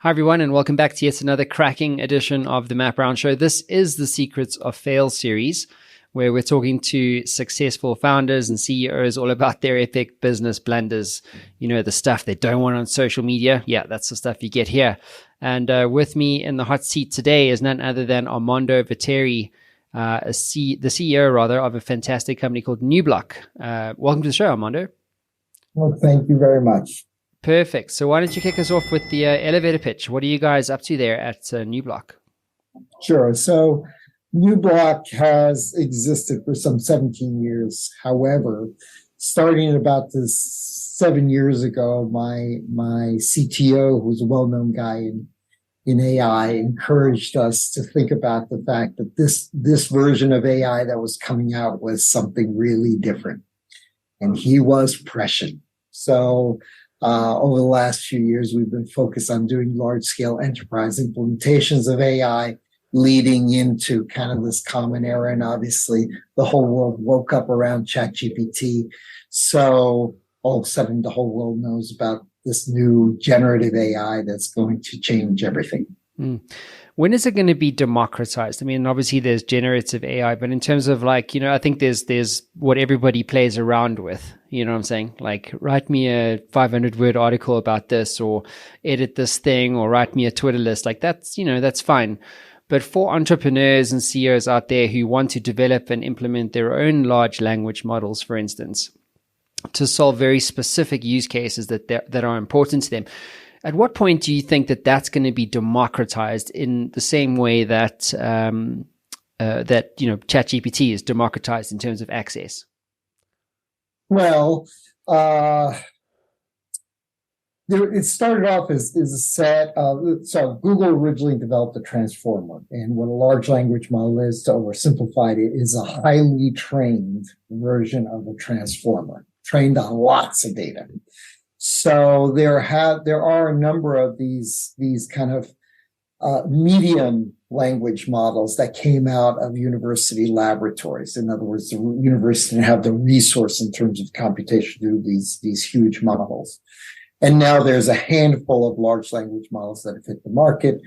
Hi, everyone, and welcome back to yet another cracking edition of the Matt Brown Show. This is the Secrets of Fail series, where we're talking to successful founders and CEOs all about their epic business blunders. You know, the stuff they don't want on social media. Yeah, that's the stuff you get here. And with me in the hot seat today is none other than Armando Viteri, the CEO, of a fantastic company called Neubloc. Welcome to the show, Armando. Well, thank you very much. Perfect. So why don't you kick us off with the elevator pitch? What are you guys up to there at Neubloc? Sure. So Neubloc has existed for some 17 years. However, starting about 7 years ago, my CTO, who's a well-known guy in AI, encouraged us to think about the fact that this version of AI that was coming out was something really different. And he was prescient. So over the last few years, we've been focused on doing large-scale enterprise implementations of AI, leading into kind of this common era. And obviously, the whole world woke up around ChatGPT. So all of a sudden, the whole world knows about this new generative AI that's going to change everything. When is it going to be democratized? I mean, obviously there's generative AI, but in terms of I think there's what everybody plays around with, you know what I'm saying? Like, write me a 500-word article about this, or edit this thing, or write me a Twitter list. Like, that's fine. But for entrepreneurs and CEOs out there who want to develop and implement their own large language models, for instance, to solve very specific use cases that are important to them, at what point do you think that that's going to be democratized in the same way that ChatGPT is democratized in terms of access? Well, it started off as a set of, so Google originally developed a transformer, and what a large language model is, to oversimplify it, is a highly trained version of a transformer, trained on lots of data. So there are a number of these kind of medium language models that came out of university laboratories. In other words, the university didn't have the resource in terms of computation to do these huge models. And now there's a handful of large language models that have hit the market.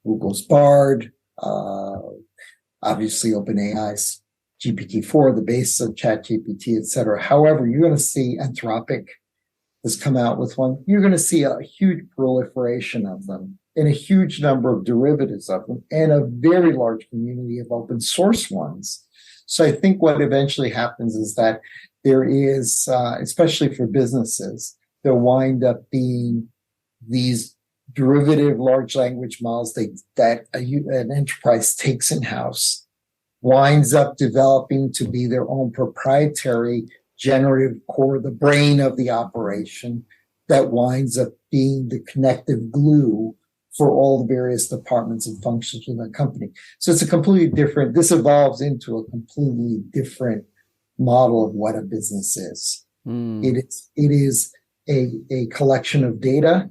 Google's Bard, obviously OpenAI's GPT-4, the base of ChatGPT, et cetera. However, you're going to see Anthropic has come out with one. You're going to see a huge proliferation of them and a huge number of derivatives of them and a very large community of open source ones. So I think what eventually happens is that there is, especially for businesses, there wind up being these derivative large language models that an enterprise takes in-house, winds up developing to be their own proprietary generative core, the brain of the operation, that winds up being the connective glue for all the various departments and functions of the company. So it's this evolves into a completely different model of what a business is. It is a collection of data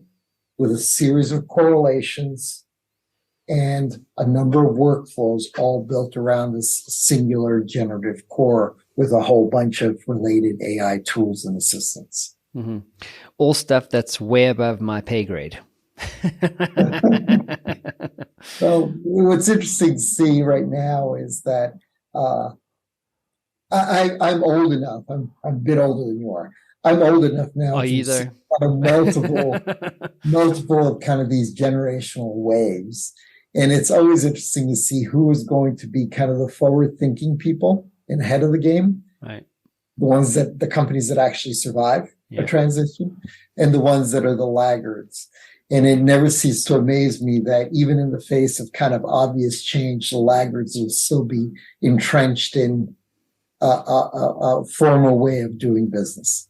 with a series of correlations and a number of workflows all built around this singular generative core with a whole bunch of related AI tools and assistants. Mm-hmm. All stuff that's way above my pay grade. So what's interesting to see right now is that I'm old enough. I'm a bit older than you are. I'm old enough now to see multiple of kind of these generational waves. And it's always interesting to see who is going to be kind of the forward-thinking people and ahead of the game. Right. The companies that actually survive a transition, and the ones that are the laggards. And it never ceases to amaze me that even in the face of kind of obvious change, the laggards will still be entrenched in a former way of doing business.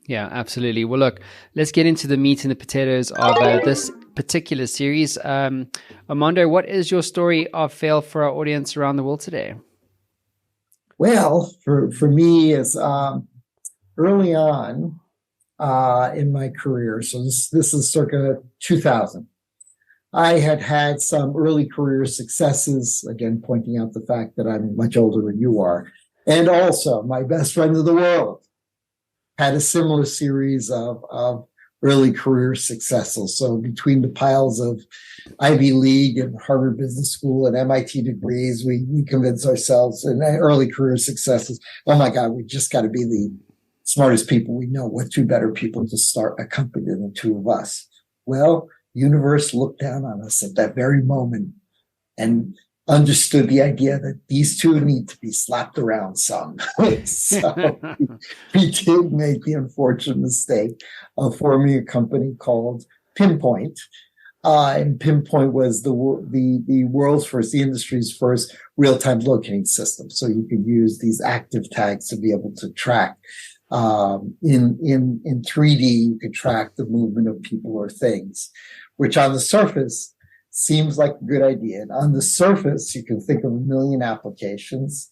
Yeah, absolutely. Well, look, let's get into the meat and the potatoes of this particular series. Armando, what is your story of fail for our audience around the world today? Well, for me, is early on in my career, so this is circa 2000, I had some early career successes, again, pointing out the fact that I'm much older than you are. And also, my best friend in the world had a similar series of early career successes. So between the piles of Ivy League and Harvard Business School and MIT degrees, we convince ourselves and early career successes, oh my God, we just got to be the smartest people we know. What two better people to start a company than the two of us? Well, universe looked down on us at that very moment and understood the idea that these two need to be slapped around some. So we did make the unfortunate mistake of forming a company called Pinpoint. And Pinpoint was the world's first, the industry's first real-time locating system. So you could use these active tags to be able to track. In 3D, you could track the movement of people or things, which on the surface seems like a good idea. And on the surface, you can think of a million applications.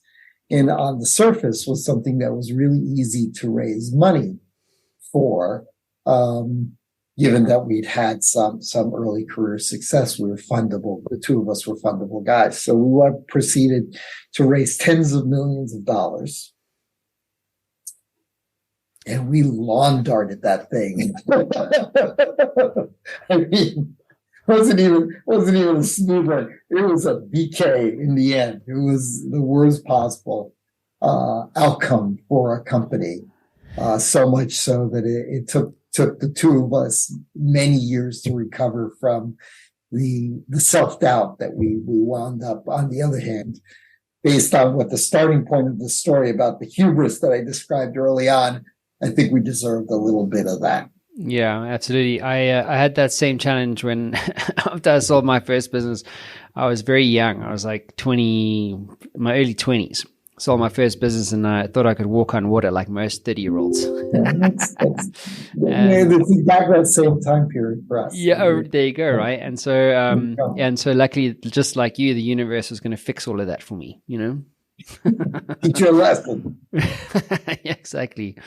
And on the surface was something that was really easy to raise money for, given that we'd had some early career success. We were fundable. The two of us were fundable guys. So we proceeded to raise tens of millions of dollars. And we lawn darted that thing. I mean, wasn't even a smooth one. It was a BK in the end. It was the worst possible outcome for a company. So much so that it took the two of us many years to recover from the self-doubt that we wound up. On the other hand, based on what the starting point of the story about the hubris that I described early on, I think we deserved a little bit of that. Yeah, absolutely. I had that same challenge when after I sold my first business. I was very young. I was like 20, my early 20s. Sold my first business and I thought I could walk on water like most 30-year-olds. It's exactly that same time period for us. Yeah, there you go, right? And so luckily, just like you, the universe was going to fix all of that for me, you know? Teach you a lesson. Yeah, exactly.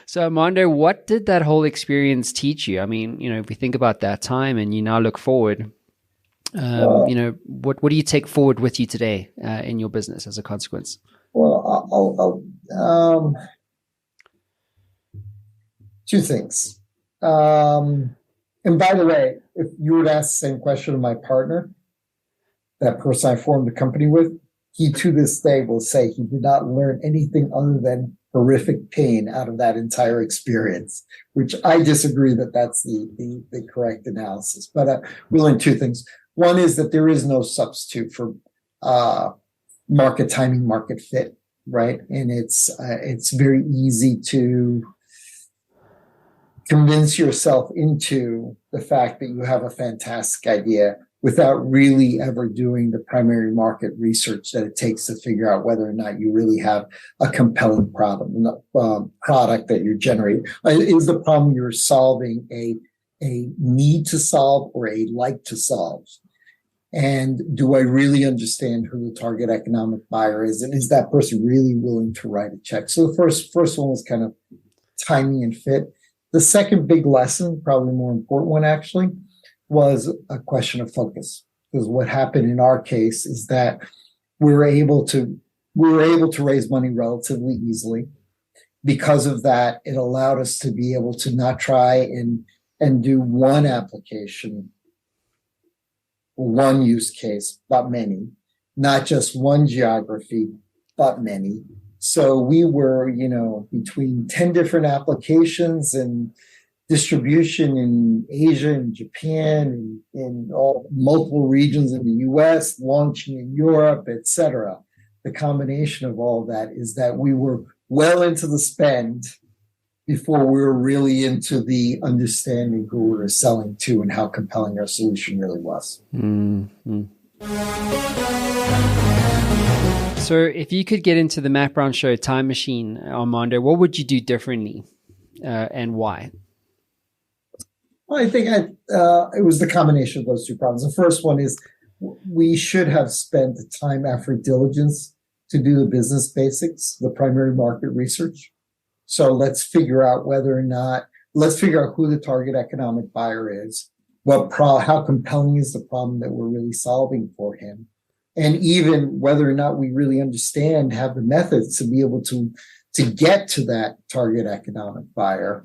So Armando, what did that whole experience teach you? I mean, you know, if we think about that time and you now look forward, you know, what do you take forward with you today in your business as a consequence? Well, two things. And by the way, if you would ask the same question of my partner, that person I formed the company with, he to this day will say he did not learn anything other than horrific pain out of that entire experience, which I disagree that that's the correct analysis. But we learned two things. One is that there is no substitute for market timing, market fit, right? And it's very easy to convince yourself into the fact that you have a fantastic idea without really ever doing the primary market research that it takes to figure out whether or not you really have a compelling product that you're generating. Is the problem you're solving a need to solve or a like to solve? And do I really understand who the target economic buyer is? And is that person really willing to write a check? So the first one was kind of timing and fit. The second big lesson, probably more important one actually, was a question of focus. Because what happened in our case is that we were able to raise money relatively easily. Because of that, it allowed us to be able to not try and do one application, one use case, but many, not just one geography, but many. So we were, between 10 different applications and distribution in Asia and Japan and in all multiple regions in the US, launching in Europe, etc. The combination of all that is that we were well into the spend before we were really into the understanding who we were selling to and how compelling our solution really was. Mm-hmm. So if you could get into the Matt Brown Show time machine, Armando, what would you do differently and why? Well, I think it was the combination of those two problems. The first one is we should have spent the time, effort, diligence to do the business basics, the primary market research. So let's figure out who the target economic buyer is, how compelling is the problem that we're really solving for him, and even whether or not we really have the methods to be able to get to that target economic buyer.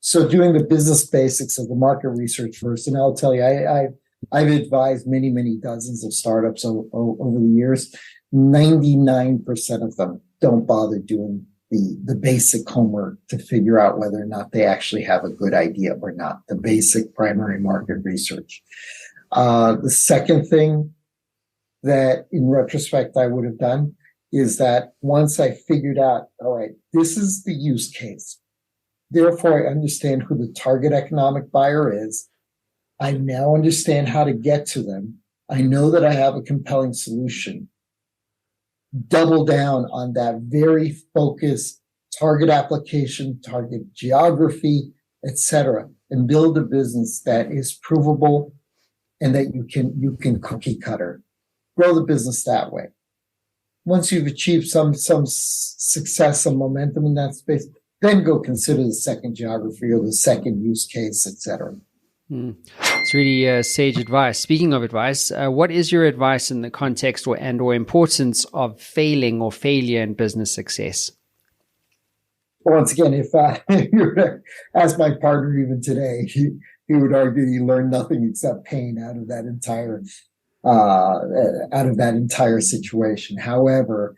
So doing the business basics of the market research first, and I'll tell you, I've advised many dozens of startups over the years. 99% of them don't bother doing the basic homework to figure out whether or not they actually have a good idea or not, the basic primary market research. The second thing that in retrospect I would have done is that once I figured out, all right, this is the use case. Therefore, I understand who the target economic buyer is. I now understand how to get to them. I know that I have a compelling solution. Double down on that very focused target application, target geography, etc., and build a business that is provable and that you can cookie cutter. Grow the business that way. Once you've achieved some success, some momentum in that space, then go consider the second geography or the second use case, etc. It's really sage advice. Speaking of advice, what is your advice in the context or importance of failing or failure in business success? Once again, if you were to ask my partner even today, he would argue he learned nothing except pain out of that entire situation. However,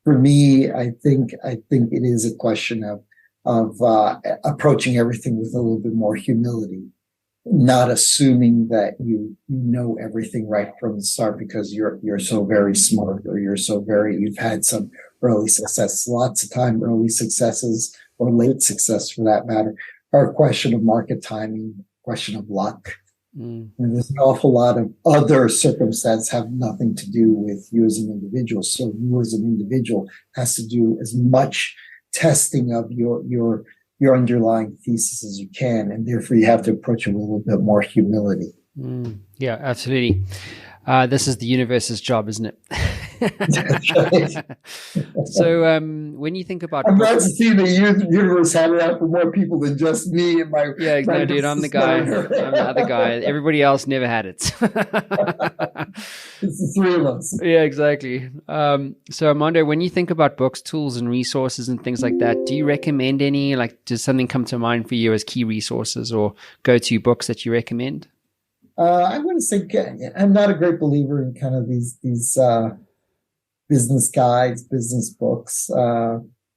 for me, I think it is a question of approaching everything with a little bit more humility, not assuming that you know everything right from the start because you're so very smart or you've had some early success. Lots of time, early successes or late success for that matter are a question of market timing, question of luck. And there's an awful lot of other circumstances have nothing to do with you as an individual. So you as an individual has to do as much testing of your underlying thesis as you can, and therefore you have to approach it with a little bit more humility. Yeah, absolutely. This is the universe's job, isn't it? So when you think about, I'm glad to see the universe had it out for more people than just me and my. Yeah, no, dude, I'm the guy. I'm the other guy. Everybody else never had it. It's the three of us. Yeah, exactly. So Armando, when you think about books, tools, and resources and things like that, do you recommend any? Like, does something come to mind for you as key resources or go-to books that you recommend? I wouldn't say I'm not a great believer in kind of these business guides, business books.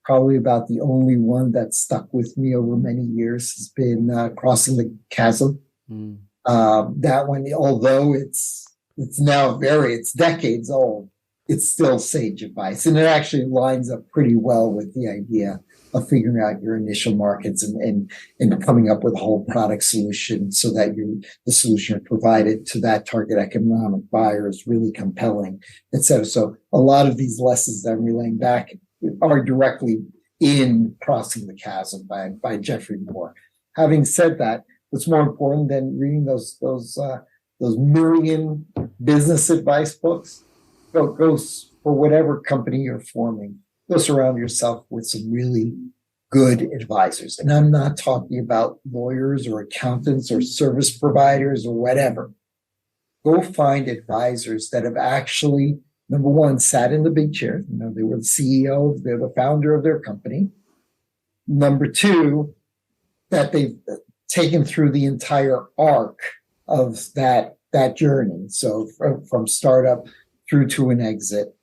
Probably about the only one that stuck with me over many years has been Crossing the Chasm. That one, although it's decades old, it's still sage advice, and it actually lines up pretty well with the idea of figuring out your initial markets and coming up with a whole product solution so that the solution provided to that target economic buyer is really compelling, et cetera. So a lot of these lessons that I'm relaying back are directly in Crossing the Chasm by Jeffrey Moore. Having said that, what's more important than reading those million business advice books? Go for whatever company you're forming. Go surround yourself with some really good advisors. And I'm not talking about lawyers or accountants or service providers or whatever. Go find advisors that have actually, number one, sat in the big chair. They were the CEO, they're the founder of their company. Number two, that they've taken through the entire arc of that journey. So from startup through to an exit,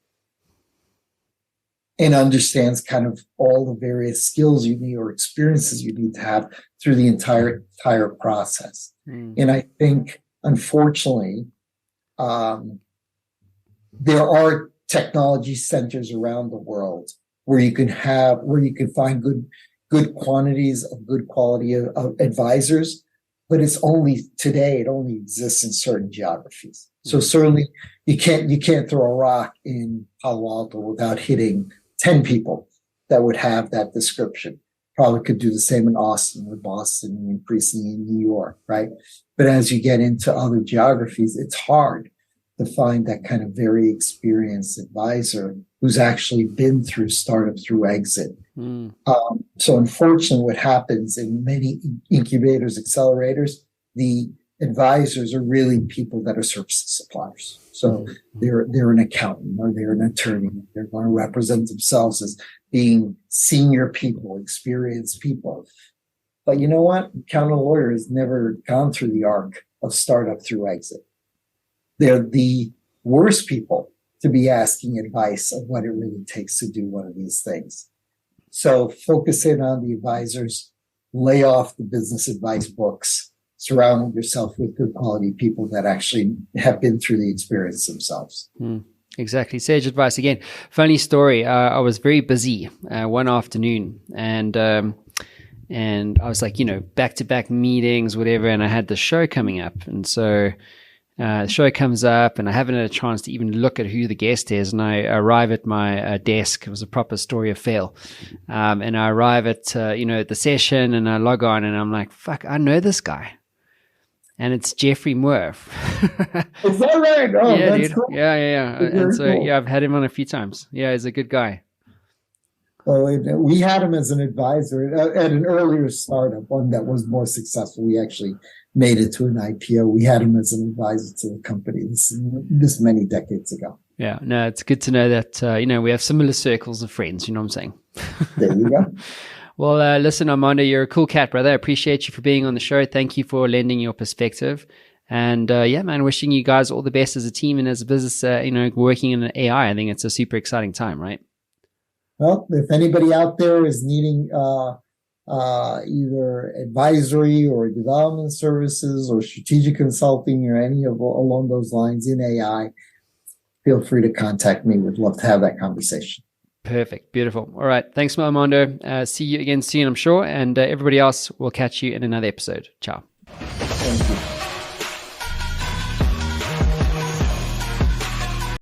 and understands kind of all the various skills you need or experiences you need to have through the entire process. And I think, unfortunately, there are technology centers around the world where you can find good quantities of good quality of advisors, but it only exists in certain geographies. So certainly you can't throw a rock in Palo Alto without hitting 10 people that would have that description. Probably could do the same in Austin or Boston and increasingly in New York, right? But as you get into other geographies, it's hard to find that kind of very experienced advisor who's actually been through startup through exit. So unfortunately, what happens in many incubators, accelerators, the advisors are really people that are services suppliers. So they're an accountant or they're an attorney. They're going to represent themselves as being senior people, experienced people. But you know what? Accountant lawyer has never gone through the arc of startup through exit. They're the worst people to be asking advice of what it really takes to do one of these things. So focus in on the advisors, lay off the business advice books, surround yourself with good quality people that actually have been through the experience themselves. Exactly. Sage advice. Again, funny story. I was very busy one afternoon and I was like, back-to-back meetings, whatever, and I had the show coming up. And so the show comes up and I haven't had a chance to even look at who the guest is. And I arrive at my desk. It was a proper story of fail. And I arrive at, the session and I log on and I'm like, fuck, I know this guy. And it's Jeffrey Moore. Is that right? Oh, yeah, that's dude. cool. Yeah. And so, cool. I've had him on a few times. Yeah, he's a good guy. Well, we had him as an advisor at an earlier startup, one that was more successful. We actually made it to an IPO. We had him as an advisor to the company this many decades ago. Yeah, no, it's good to know that, we have similar circles of friends, you know what I'm saying? There you go. Well, listen, Armando, you're a cool cat, brother. I appreciate you for being on the show. Thank you for lending your perspective. And man, wishing you guys all the best as a team and as a business, working in AI. I think it's a super exciting time, right? Well, if anybody out there is needing either advisory or development services or strategic consulting or any of along those lines in AI, feel free to contact me. We'd love to have that conversation. Perfect. Beautiful. All right. Thanks, Armando. See you again soon, I'm sure. And everybody else, we'll catch you in another episode. Ciao. Thank you.